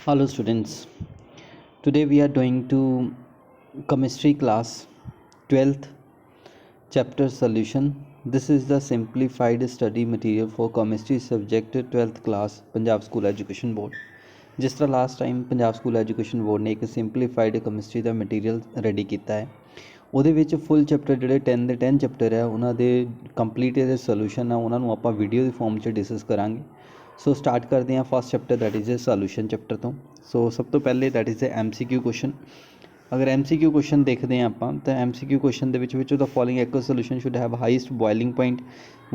Hello students, today we are doing to chemistry class 12th chapter solution. This is the simplified study material for chemistry subject 12th class Punjab School Education Board. जिस तरह last time Punjab school education board ने एक simplified chemistry ਦਾ material ready ਕੀਤਾ ਹੈ ਉਹਦੇ ਵਿੱਚ ਫੁੱਲ chapter ਜਿਹੜੇ 10 ਦੇ 10 ਚੈਪਟਰ ਹੈ ਉਹਨਾਂ ਦੇ ਕੰਪਲੀਟ ਇਹਦੇ ਸੋਲੂਸ਼ਨ ਆ ਉਹਨਾਂ ਨੂੰ ਆਪਾਂ ਵੀਡੀਓ ਦੀ ਫਾਰਮ 'ਚ ਡਿਸਕਸ ਕਰਾਂਗੇ। ਸੋ ਸਟਾਰਟ ਕਰਦੇ ਹਾਂ first chapter that is solution chapter ਤੋਂ। ਸੋ ਸਭ ਤੋਂ ਪਹਿਲੇ ਦੈਟ ਇਜ਼ MCQ ਕੁਐਸਚਨ। अगर MCQ क्वेश्चन देखते हैं आप तो MCQ क्वेश्चन के which the following aqueous solution should have highest boiling point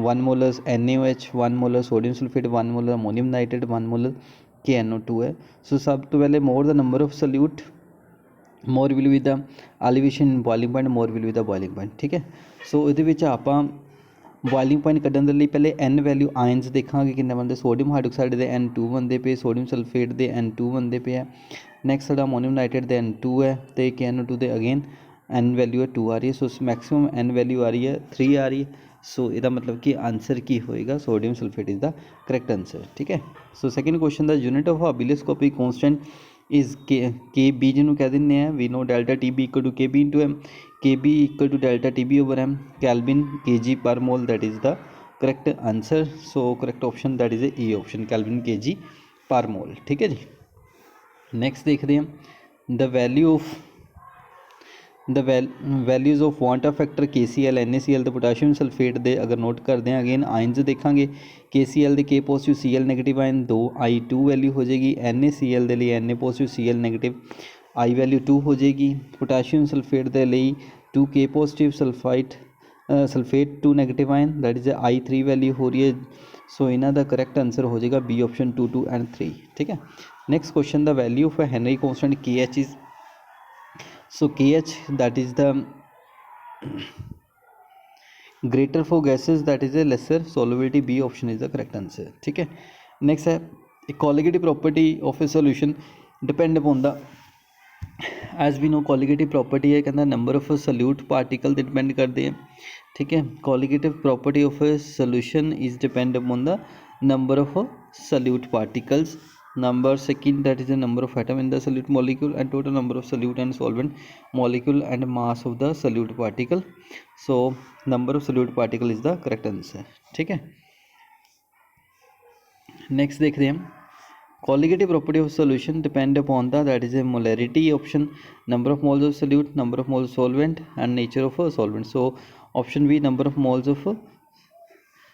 1 molar NaOH, 1 molar sodium sulphate, 1 molar ammonium nitrate, 1 molar KNO2 है। सो सब तो पहले more the number of salute more will be the elevation boiling point more will be the boiling point. ठीक है। सो ये आप boiling point कढ़न के लिए पहले N वैल्यू आयन्स देखा कि बनते सोडियम हाइड्रोक्साइड के N2 बनते पे, सोडियम सल्फेट के N2 बनते पे है। नैक्सट साडा अमोनियम नाइट्रेट के N2 है तो KNO2 के अगेन N वैल्यू है 2 आ रही है। सो मैक्सिमम N वैल्यू आ रही है 3 आ रही है। सो इसका मतलब कि आंसर की होएगा sodium sulphate is the correct answer. ठीक है। So second question the unit of ebullioscopic constant is K b जिन्होंने कह दें we know delta T b equal to K b into m, K b equal to delta T b over m, kelvin K G per mol that is the correct answer. So correct option that is A option kelvin K G per मोल। ठीक है जी। Next देखते हैं the value of values of van't factor KCl NaCl तो potassium sulphate दे अगर note करते हैं again ions देखांगे KCl दे K positive Cl negative ion 2 I2 value हो जाएगी, NaCl दे लिए Na positive Cl negative I value 2 हो जाएगी, पोटाशियम सल्फेट दे लिए 2 K positive sulphate 2 negative ion that is I3 value हो रही है। सो इन्हों का करैक्ट आंसर हो जाएगा बी ऑप्शन 2, 2 एंड 3। ठीक है। Next question the value of Henry constant KH is so KH that is the greater for gases that is a lesser solubility, B option is the correct answer। ठीक है। Next है colligative property of a solution depend upon the as we know colligative property है कहना number of solute particle depend करते हैं। ठीक है। colligative property of a solution is depend upon the number of solute particles, number second that is the number of atom in the solute molecule and total number of solute and solvent molecule and mass of the solute particle। so number of solute particle is the correct answer। ठीक है। Next देखते हैं colligative property of solution depend upon the that is a molarity option, number of moles of solute, number of moles of solvent and nature of a solvent। so option B number of moles of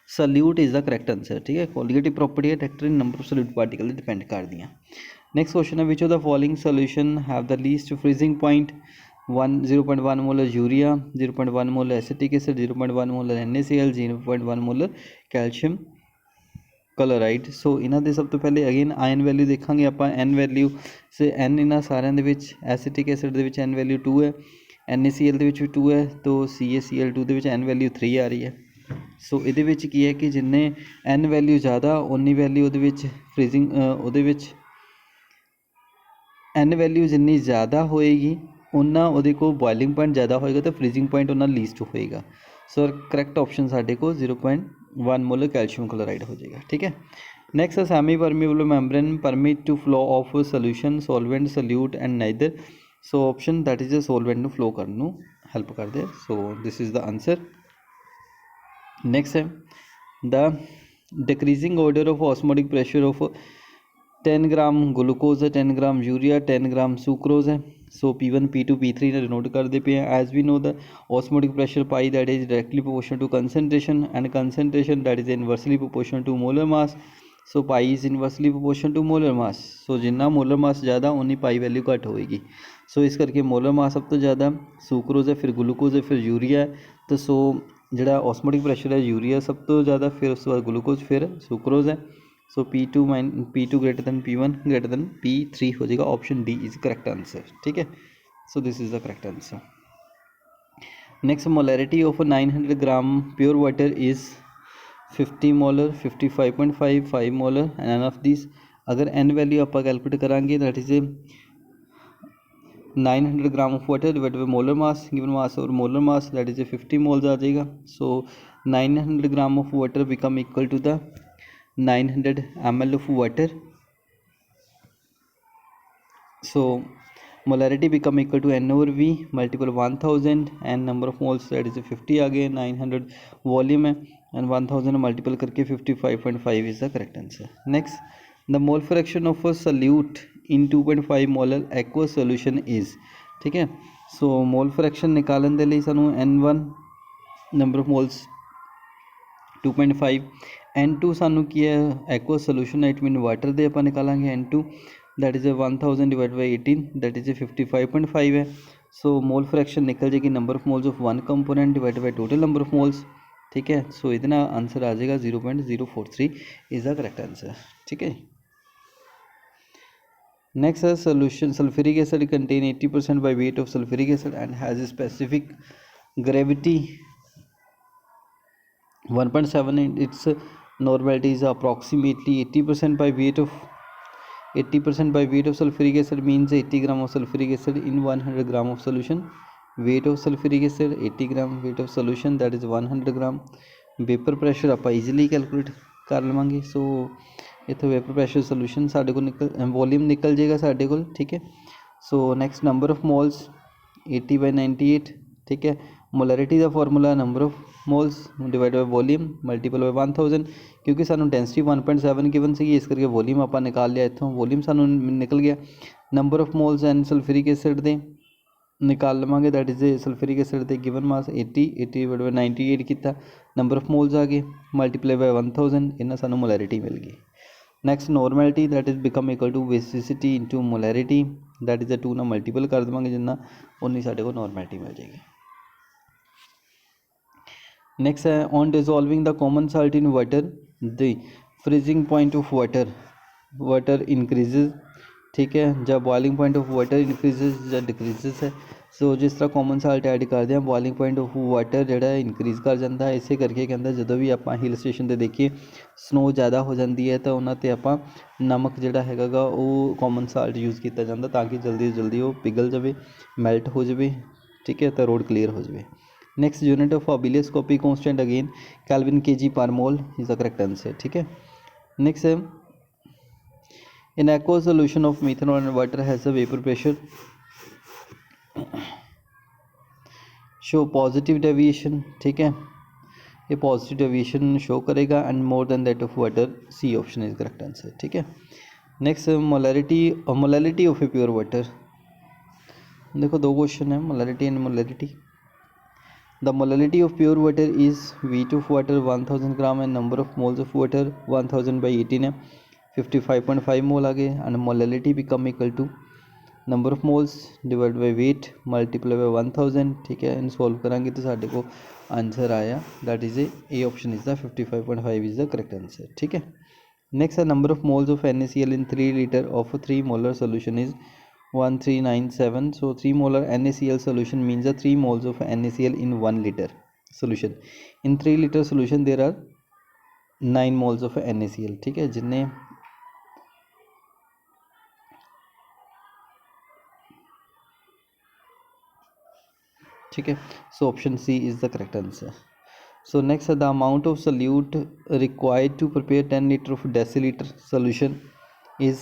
solute is the correct answer. ठीक है। colligative property है directly number of solute particle depend कर दिया। Next question है which of the following solution have the least freezing point 0.1 molar urea, 0.1 molar acetic acid, 0.1 molar NaCl, 0.1 molar calcium chloride. So इन्हों के सब तो पहले again ion value देखा आप N वैल्यू से N इन्होंने सारे एसिटिक एसिड के N वैल्यू 2 है, NaCl भी 2 है तो CaCl2 के N वैल्यू 3 आ रही है। सो ये की है कि जिन्ने N वैल्यू ज़्यादा उन्नी वैल्यू फ्रीजिंग N वैल्यू जिन्नी ज़्यादा होएगी उन्ना वो को बॉइलिंग पॉइंट ज़्यादा होएगा तो फ्रीजिंग पॉइंट उन्ना लीस्ट होएगा। सो करैक्ट ऑप्शन साढ़े को 0.1 मोलर कैल्शियम क्लोराइड हो जाएगा। ठीक है। Next semipermeable membrane permit to flow of solution solvent solute and neither. So option that is a solvent flow करने हेल्प कर दे। So this is the answer. Next है the decreasing order of osmotic pressure of 10 gram glucose है, 10 gram urea, 10 ग्राम sucrose है। सो P1 P2 P3 ने denote करते पे हैं। As we know the osmotic pressure pi that is directly proportional to concentration and concentration that is inversely proportional to molar mass. So pi is inversely proportional to molar mass. So जिन्ना molar mass ज़्यादा उन्नी pi value घट होएगी। सो इस करके molar mass सब तो ज़्यादा, सुक्रोज है, फिर ग्लूकोज है, फिर यूरिया है। तो सो जोड़ा ऑस्मोटिक प्रेशर है यूरिया सब तो ज़्यादा, फिर उसके बाद ग्लूकोज, फिर सुक्रोज है। So P2 greater than P1 greater than P3 हो जाएगा। Option D is correct answer. ठीक है। So this is the correct answer. Next molarity of 900 gram pure water is 50 molar, 55.5, 5 molar and none of this. अगर N value आप calculate करांगे that is 900 gram of water divide by molar mass given mass और molar mass that is 50 moles आ जाएगा। So 900 gram of water become equal to the 900 ml of water So molarity become equal to N over V multiple 1000 and number of moles that is 50 आ गए, 900 volume है and 1000 multiple करके 55.5 is the correct answer. Next, the mole fraction of a solute in 2.5 molar aqueous solution is, ठीक है. So mole fraction निकालन दे लिए सानू N1 number of moles 2.5, N2 सानू की है aqueous solution it mean water दे ਆਪਾਂ निकालांगे N2 that is 1000 divide by 18 that is 55.5 है. सो मोल फ्रैक्शन निकल जाएगी number of moles of one component divide by total number of moles, ठीक है. सो ये आंसर आ जाएगा 0.043 इज़ द करेक्ट आंसर, ठीक है. Next is solution sulfuric acid contain 80% by weight of sulfuric acid and has a specific gravity 1.7 and its normality is approximately 80% by weight of sulfuric acid means 80 gram of sulfuric acid in 100 gram of solution. Weight of sulfuric acid 80 gram, weight of solution that is 100 gram. Vapor pressure आप easily calculate कर लवांगे. सो इतने vapour pressure solution साढ़े को निकल volume निकल जाएगा साढ़े को, ठीक है. So next number of moles 80/98, ठीक है. मोलैरिटी का formula number of moles divide by volume multiple by 1000 क्योंकि सानू डेंसिटी 1.7 गिवन सी इस करके वॉल्यूम आप निकाल लिया इतों वॉल्यूम सानू निकल गया. Number of moles and sulphuric acid दे निकाल लवांगे दैट इज़ सल्फ्यूरिक एसिड दे गिवन मास 80 डिवाइड बाई 98 किया नंबर ऑफ मोल्स आ गए मल्टीप्लाई बाई 1000 इन्ना सानू मोलैरिटी मिल गई. Next normality that is become equal to basicity into molarity that is 2 ना मल्टीपल कर देंगे जिन्ना उन्नी साढ़े को नॉर्मैलिटी मिल जाएगी. नेक्स्ट है on dissolving the common salt in water the freezing point of water increases, ठीक है. जब boiling point of water increases या डिक्रीजेज है. सो जिस तरह कॉमन साल्ट ऐड करते हैं बॉइलिंग पॉइंट ऑफ वाटर जोड़ा इंक्रीज़ कर जाता है. इसे करके कहता जो भी आप हिल स्टेशन पर देखिए स्नो ज़्यादा हो जाती है तो उन्होंने आप नमक जोड़ा है वो कॉमन साल्ट यूज़ किया जाता ताकि जल्दी जल्दी वो पिघल जाए मैल्ट हो जाए, ठीक है. तो रोड क्लीयर हो जाए. Next unit of ebullioscopic constant again kelvin kg per mol is the correct answer, ठीक है. नेक्स्ट है in aqua solution of methanol and water has a vapour pressure show positive deviation, ठीक है. ये positive deviation show करेगा and more than that of water, C option is correct answer, ठीक है. Next molarity of a pure water. देखो दो question है molarity and molarity. The molarity of pure water is weight of water 1000 gram and number of moles of water 1000/18 है 55.5 mole आ गए and molarity become equal to number of moles divide by weight multiply by 1000, ठीक है. इन solve करांगे तो साढ़े को answer आया that is A option is the 55.5 is the correct answer, ठीक है. नेक्स्ट है number of moles of NaCl in 3 litre of 3 molar solution is 1397. So 3 molar NaCl solution means the 3 moles of NaCl in 1 liter solution. In 3 liter solution there are 9 moles of NaCl, ठीक है. जिन्हें ठीक है. So option C is the correct answer. So next the amount of solute required to prepare 10 litre of decilitre solution is.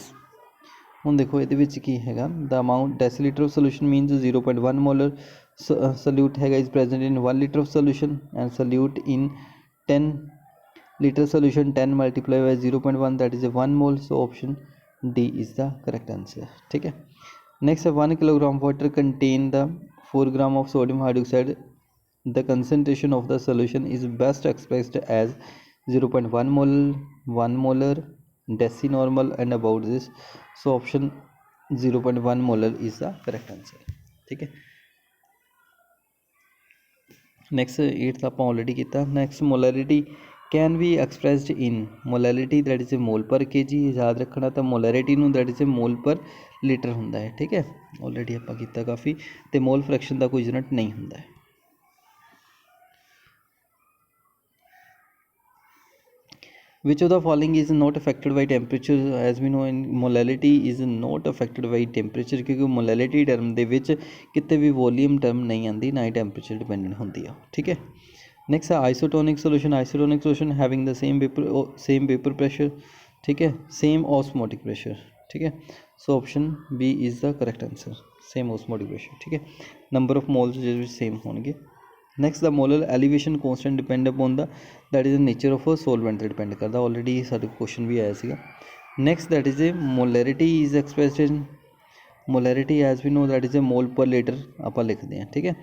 ਹੁਣ देखो ये की है the amount decilitre of solution means 0.1 molar solute है is present in 1 litre of solution and solute in 10 litre solution 10 multiply by 0.1 that is 1 mole. So option D is the correct answer, ठीक है. Next 1 kilogram water contain the 4 gram of sodium hydroxide. The concentration of the solution is best expressed as 0.1 mole 1 molar decinormal and about this. So option 0.1 molar is the correct answer, ठीक है. Next 8th आप already किया. Next molarity can be expressed in molarity that is a mole per kg. याद रखना तो molarity नूं that is a mole per litre होंदा है, ठीक है. ऑलरेडी आप किया काफ़ी तो मोल फ्रैक्शन का कोई यूनिट नहीं होंदा है. Which of the following is not affected by temperature? As we know in molality is not affected by temperature क्योंकि molality term ਦੇ ਵਿੱਚ कितने भी वॉल्यूम टर्म नहीं आती ना ही टेम्परेचर डिपेंडेंट होती है, ठीक है. नेक्स्ट है isotonic solution having the same vapour pressure, ठीक है, सेम ऑस्मोटिक प्रेशर, ठीक है। So option B is the correct answer, same osmotic pressure. ठीक है, नंबर ऑफ मोल्स जो सेम होंगे। Next the molar elevation constant depend upon the that is the nature of solvent ते depend करता, already साडे question भी आया सीगा। Next that is a molarity is expressed in molarity as we no that is a mole per litre आप लिखते हैं। ठीक है,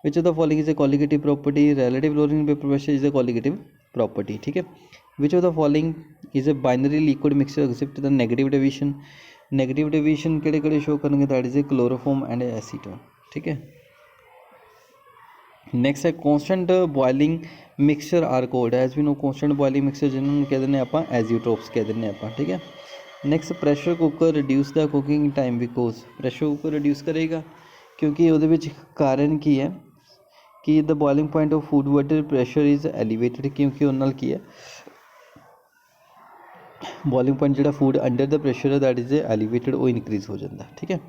which of the following is a colligative property, relative chlorine paper pressure is a colligative property. ठीक है, which of the following is a binary liquid mixture except the negative division, negative division केड़े केड़े show करेंगे, that is a chloroform and acetone. ठीक है, next है constant boiling mixture are called, as we know constant boiling mixture जिन्होंने कह दें आप एजियोट्रोप्स कह दें आप। ठीक है, next pressure cooker reduce the cooking time because, pressure cooker reduce करेगा क्योंकि वो कारण की है कि the boiling point of food water pressure is elevated, क्योंकि उन्होंने की है बॉइलिंग पॉइंट जो फूड अंडर द प्रैशर है दैट इज़ एलिवेटेड, वो इनक्रीज हो जाता है। ठीक है,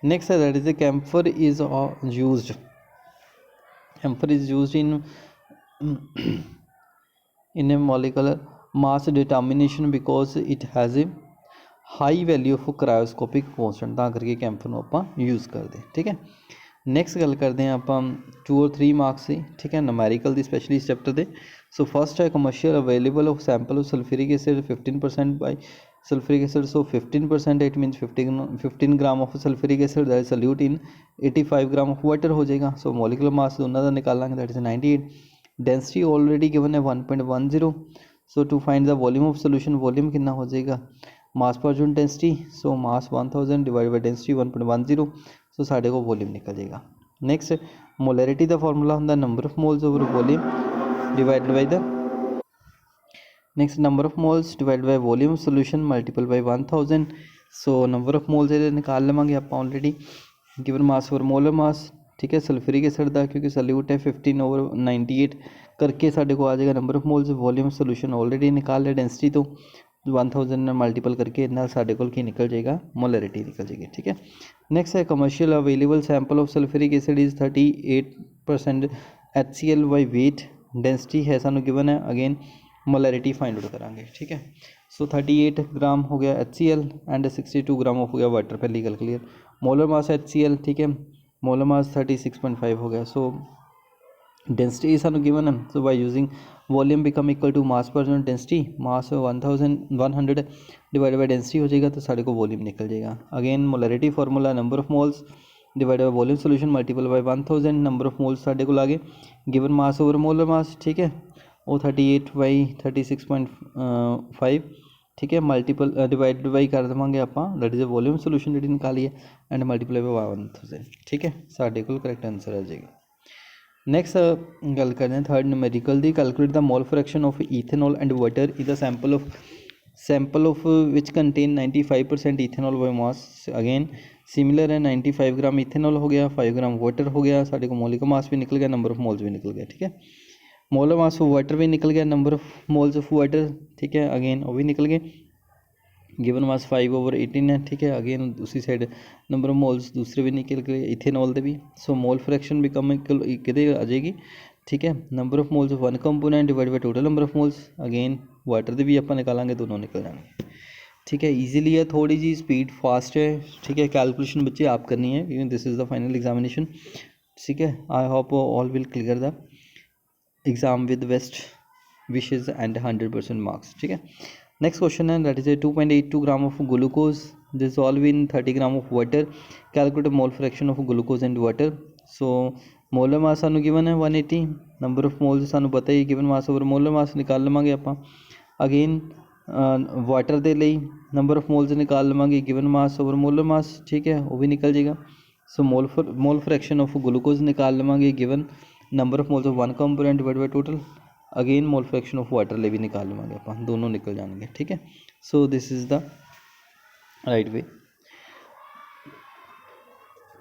नैक्सट है that is a camphor is used, camphor is used in a molecular mass determination because it has a high value of cryoscopic constant, ਤਾਂ ਕਰਕੇ कैम्फर ਨੂੰ ਆਪਾਂ यूज़ ਕਰਦੇ। ठीक है, नैक्सट गल करते हैं आप 2 और 3 मार्क्स से। ठीक है, नमैरिकल की स्पैशली इस चैप्टर के। सो फस्ट है commercial available of sample of sulphuric acid 15% by sulphuric acid, so 15% it means 15 gram of sulphuric acid that is solute in 85 gram of water हो जाएगा। सो मॉलिकुलर मास दोनों का निकालेंगे that is 98, density already given है 1.10। So to find the volume of solution, volume कितना हो जाएगा mass per unit density, so mass 1000 divide by density 1.10, सो साढ़े को वॉल्यूम निकल जाएगा। नैक्सट मोलैरिटी का फॉर्मूला होंगे number of moles over volume divided by the next number of moles divide by volume solution multiple by 1000। So number of moles ये निकाल लवेंगे आप already given mass over molar mass. ठीक है, sulphuric acid का क्योंकि salute है 15 over 98 करके साढ़े को आ जाएगा number of moles, volume solution already निकाल लिया डेंसिटी तो 1000 मल्टीपल करके इतना साढ़े को निकल जाएगा मोलैरिटी निकल जाएगी। ठीक है, नैक्सट है commercial available sample of sulphuric acid is 38% HCl by wait, density है सानू गिवन है, अगेन मोलैरिटी फाइंड आउट करांगे। ठीक है, सो 38 ग्राम हो गया HCl एंड 62 ग्राम हो गया वाटर, पहली गल क्लियर। मोलर मास HCl, ठीक है, मोलर मास 36.5 हो गया। सो डेंसिटी सानू गिवन है, so by using volume become equal to mass per unit density, mass 1100 divide by density हो जाएगा तो साढ़े को वॉल्यूम निकल जाएगा। Again molarity formula number of moles divide by volume solution multiple by 1000, number of moles साढ़े को आगे given mass over molar mass. ठीक है, वो 38 बाई 36.5। ठीक है, मल्टीपल डिवाइड बाई कर देंगे आप that is a volume solution जी निकाली है एंड मल्टीप्लाई बाई 1000। ठीक है, साढ़े को करैक्ट आंसर आ जाएगा। नैक्सट गल करते हैं third numerical the, calculate the mole fraction of ethanol and water is the sample of which contain 95% ethanol by mass. Again similar है, 95 ग्राम इथेनॉल हो गया, 5 ग्राम वाटर हो गया, साढ़े को मोलिक मास भी निकल गया, नंबर ऑफ मोल्स भी निकल गया। ठीक है, मोलर मास ऑफ वाटर भी निकल गया, number of moles of water, ठीक है, अगेन वो भी निकल गए, गिवन मास 5 ओवर 18 है। ठीक है, अगेन दूसरी साइड नंबर ऑफ मोल्स दूसरे भी निकल गए इथेनॉल के भी। सो मोल फ्रैक्शन बिकम कितने आ जाएगी। ठीक है, number of moles of one component divide by total number of moles, again water के भी आप निकालेंगे, दोनों निकल जाएंगे। ठीक है, ईजिली है, थोड़ी जी स्पीड फास्ट है। ठीक है, कैलकुलेशन बच्चे आप करनी है क्योंकि this is the final examination. ठीक है, I hope all will clear the exam with best wishes and 100% marks. ठीक है, नेक्स्ट क्वेश्चन है that is a 2.82 gram of glucose dissolve in 30 gram of water, calculate mole fraction of glucose and water. So molar mass सानू given है 180, number of moles सानू पता ही given mass over molar mass निकाल लवांगे आप। Again water के लिए नंबर ऑफ मोल्स निकाल लवांगे given mass over molar mass. ठीक है, वो भी निकल जाएगा। So mole fraction of glucose निकाल लवांगे given number of moles of one component divide by total, again mole fraction of water ले भी निकाल लवांगे आप, दोनों निकल जाएंगे। ठीक है, so this is the right way.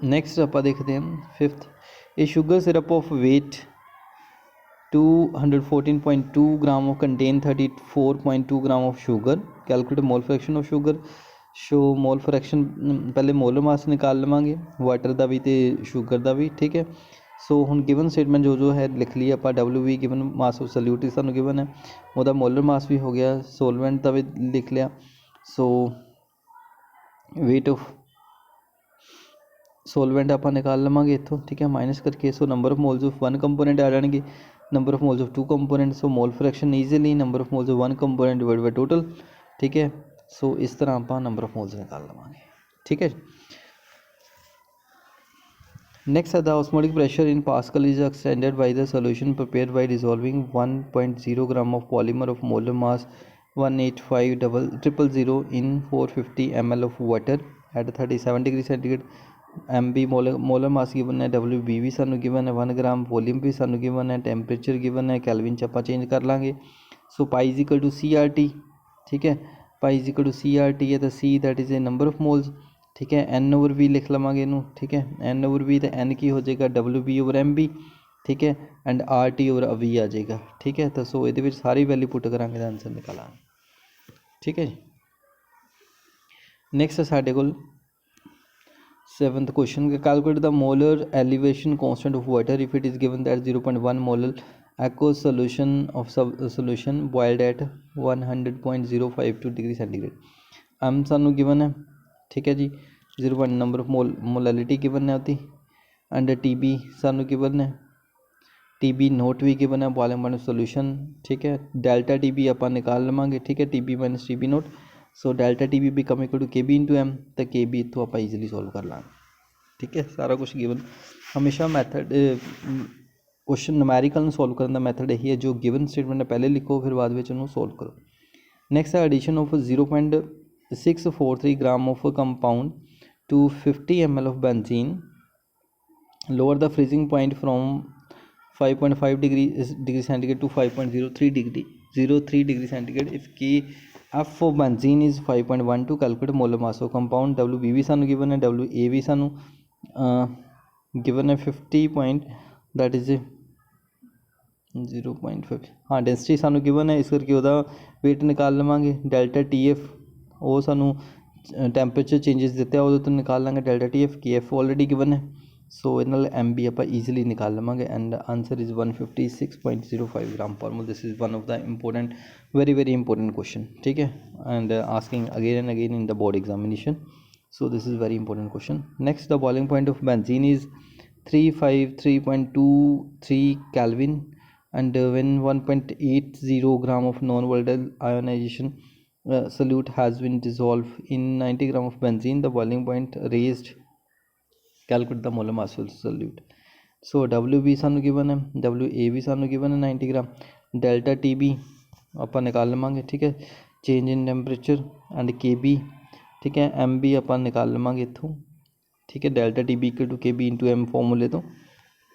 Next आप देखते हैं fifth, a sugar syrup of weight 214.2 gram of contain 34.2 gram of sugar, calculate mole fraction of sugar. So mole fraction पहले मोलर मास निकाल लवांगे वाटर का भी तो शुगर का भी। ठीक है, सो हुण गिवन स्टेटमेंट जो है लिख ली आप, WV given mass of solute सानू गिवन है, वह मोलर मास भी हो गया, सोलवेंट का भी लिख लिया। सो वेट ऑफ सोलवेंट आप निकाल लवांगे इत्थों, ठीक है, माइनस करके। So number of moles of one component आ जाएंगे, number of moles of two component, so mole fraction easily number of moles of one component divide by total, ठीक है। सो इस तरह आप नंबर ऑफ मोल्स निकाल लवांगे, ठीक है। Next, the osmotic pressure in Pascal is extended by the solution prepared by dissolving 1.0 gram of polymer of molar mass 18500 in 450 ml of water at 37 degree centigrade। MB molar mass given है, WB भी सानू given है, 1 ग्राम volume भी सानू given है, temperature given है, kelvin च आपां चेंज कर लांगे। So pi is equal to CRT, ठीक है, pi is equal to CRT है, तो C that is a number of moles, ठीक है। N ओवर V लिख लवांगे इनू, ठीक है, N ओवर V, तो N की हो जाएगा WB ओवर MB, ठीक है, एंड RT ओवर V आ जाएगा, ठीक है। तो सो ये सारी वैल्यू पुट करांगे तो आंसर निकालांगे, ठीक है जी। नैक्सट साढ़े को 7th question, calculate the molar elevation constant of water if it is given that 0.1 molar aqueous solution of solution boiled at 100.052 degree centigrade. M सानू गिवन है, ठीक है जी, 0 नंबर ऑफ मोलैलिटी गिवन है होती, एंड TB सानू given है, TB naught भी गिवन है, वॉल्यूम माइनस सोल्यूशन, ठीक है। डेल्टा TB आप निकाल लवांगे, ठीक है, TB minus TB naught. So delta TB become equal to KB into M, तो KB इतों आप ईजिली सॉल्व कर लाँगे, ठीक है। सारा कुछ गिवन, हमेशा मैथड क्वेश्चन नमैरिकल सॉल्व करने का मैथड यही है, जो गिवन स्टेटमेंट है पहले लिखो, फिर बाद में उन्होंने सॉल्व करो। नैक्सट है addition of 0.643 gram of compound to 50 ml of benzene, lower the freezing point from 5.5 degree centigrade to 5.03 degree centigrade if K F of benzene is 5.12, calculate molar mass of compound. WB भी सानू given है, WA भी सानू given है 50 point that is 0.5, हाँ density सानू given है, इस करके वह वेट निकाल लवांगे। डेल्टा TF वो सानू टैंपरेचर चेंजेस देते हैं, वो तो निकाल लेंगे delta TF। KF already given है, सो इन्हें MB आप ईजिली निकाल लवांगे, and answer is 156.05 gram per mole. This is one of the important very important question, ठीक है, and asking again and again in the board examination, so this is very important question. Next, the boiling point of benzene is 353.23 Kelvin, and when 1.80 gram of non-volatile ionization solute has been dissolved in 90 gram of benzene, the boiling point raised, calculate the molar mass of solute। So WB सानू given है, WA भी सानू given है 90 ग्राम, delta TB आप निकाल लवांगे, ठीक है, change in temperature and KB, ठीक है, MB आप निकाल लवांगे इत्थों, ठीक है, delta TB equal to KB into M फॉर्मूले तो,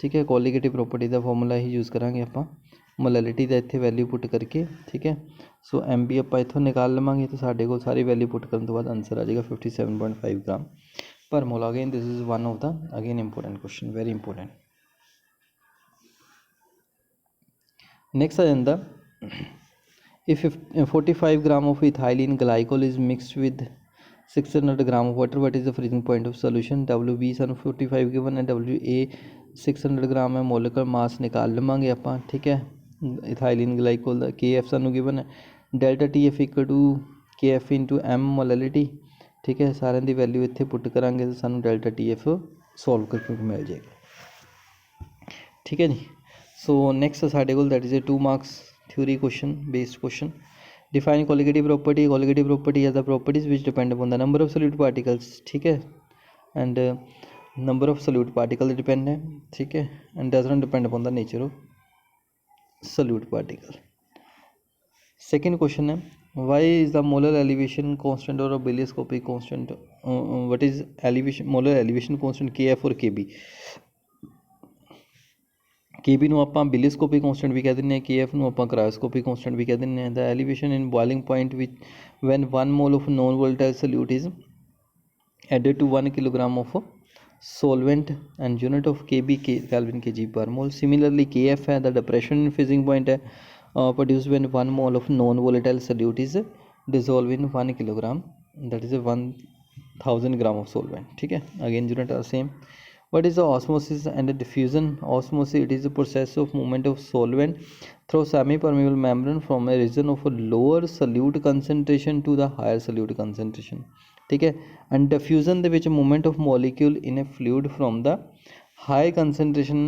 ठीक है, कोलिगेटिव प्रॉपर्टी का फॉर्मूला ही यूज़ करांगे आप, मोलैलिटी का इत्थे वैल्यू पुट करके, ठीक है। सो MB आप इत्थों निकाल लवांगे, तो साढ़े को सारी वैल्यू पुट करने तो बाद आंसर आ जाएगा 57.5 gram per mole. Again this is one of the again important question, very important. Next आ जाता, if 45 gram of ethylene glycol is mixed with 600 gram of water, what is the freezing point of solution. WB सानू 45 given है, WA 600 ग्राम है, molecular mass निकाल लवांगे आप, ठीक है, इथाइलिन ग्लाइकोल का। KF सानू गिवन है, delta TF equal to KF into M molality, ठीक है, सारे की वैल्यू इत्थे पुट करांगे तो सानू डेल्टा TF सॉल्व करके मिल जाएगा, ठीक है जी। सो नैक्सट साढ़े को that is a 2 marks theory question based question. Define colligative property. Colligative property are the properties which depend upon the number of solute particles, ठीक है, and number of solute particle depend है, ठीक है, and does not depend upon the nature of solute particle. Second question है, why is the molar elevation constant और ebullioscopic constant, what is elevation molar elevation constant KF और KB। KB ਨੂੰ ਆਪਾਂ ਬਿਲੀਸਕੋਪਿਕ ਕੌਂਸਟੈਂਟ ਵੀ ਕਹਿ ਦਿੰਦੇ ਹਾਂ, KF ਨੂੰ ਆਪਾਂ ਕ੍ਰਾਇਓਸਕੋਪਿਕ ਕੌਂਸਟੈਂਟ ਵੀ ਕਹਿ ਦਿੰਦੇ ਹਾਂ। The elevation in boiling point ਵਿੱਚ when 1 mole of non volatile solute is added to 1 kilogram of solvent and unit of KB Kelvin kg per mole. Similarly KF है the depression in freezing point है produced when 1 mole of non volatile solute is dissolved in 1 kilogram, that is a 1000 gram of solvent, ठीक है। again unit are same. What is the osmosis and the diffusion? Osmosis, it is the process of movement of solvent through semi permeable membrane from a region of a lower solute concentration to the higher solute concentration. ठीक है। And diffusion ਦੇ ਵਿੱਚ movement of molecule in a fluid from the high concentration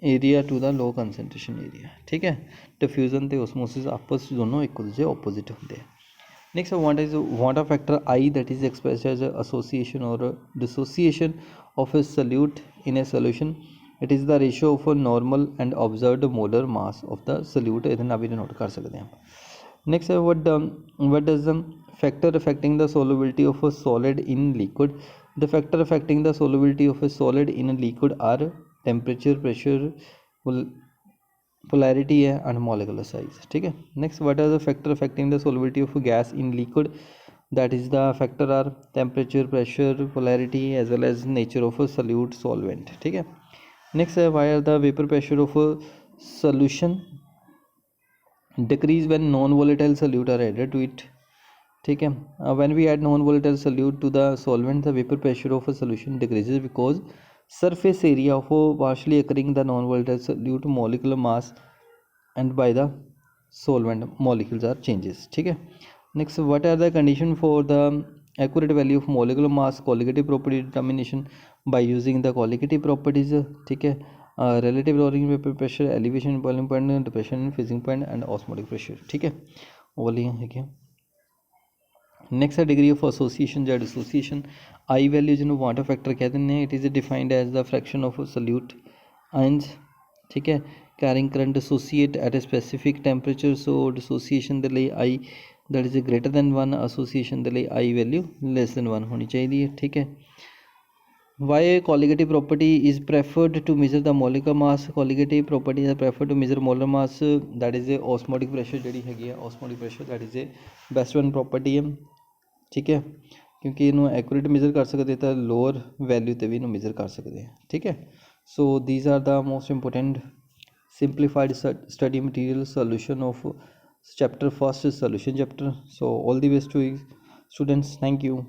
area to the low concentration area, ठीक है। Diffusion ਤੇ osmosis आपस दोनों एक दूसरे ऑपोजिट होंगे। Next what is water factor i that is expressed as association और dissociation of a solute in a solution. It is the ratio of normal and observed molar mass of the solute. ਇਹਦੇ ਨਾਲ ਵੀ note ਕਰ ਸਕਦੇ ਹਾਂ। Next है what does the factor affecting the solubility of a solid in liquid? The factor affecting the solubility of a solid in a liquid are temperature, pressure, polarity and molecular size, ठीक है। next what are the factor affecting the solubility of a gas in liquid? that is the factor are temperature, pressure, polarity as well as nature of a solute solvent, ठीक है। next है why are the vapor pressure of a solution decrease when non-volatile solute are added to it, ठीक है। when we add non-volatile solute to the solvent the vapor pressure of a solution decreases because surface area of a partially occurring the non-volatile solute molecular mass and by the solvent molecules are changes, ठीक है। next what are the condition for the accurate value of molecular mass colligative property determination by using the colligative properties, ठीक है। relative lowering vapor pressure, elevation in boiling point, depression in freezing point and osmotic pressure, ठीक है। वाली है। Next है degree of association या dissociation. I value जिन्होंने water factor कहते हैं it is defined as the fraction of solute ions, ठीक है, carrying current associate at a specific temperature. So dissociation के लिए i that is greater than 1, association के लिए आई वैल्यू लेस दैन 1 होनी चाहिए, ठीक है। Why colligative property is preferred to measure the molecular mass? Colligative property is preferred to measure molar mass that is a osmotic pressure जी है, osmotic pressure that is a best one property है, ठीक है, क्योंकि इनू accurate major कर सकते तो लोअर वैल्यू तो भी इनू मेजर कर सकते हैं, ठीक है। So these are the most important simplified study material solution of chapter first solution chapter. So all the best to students, thank you.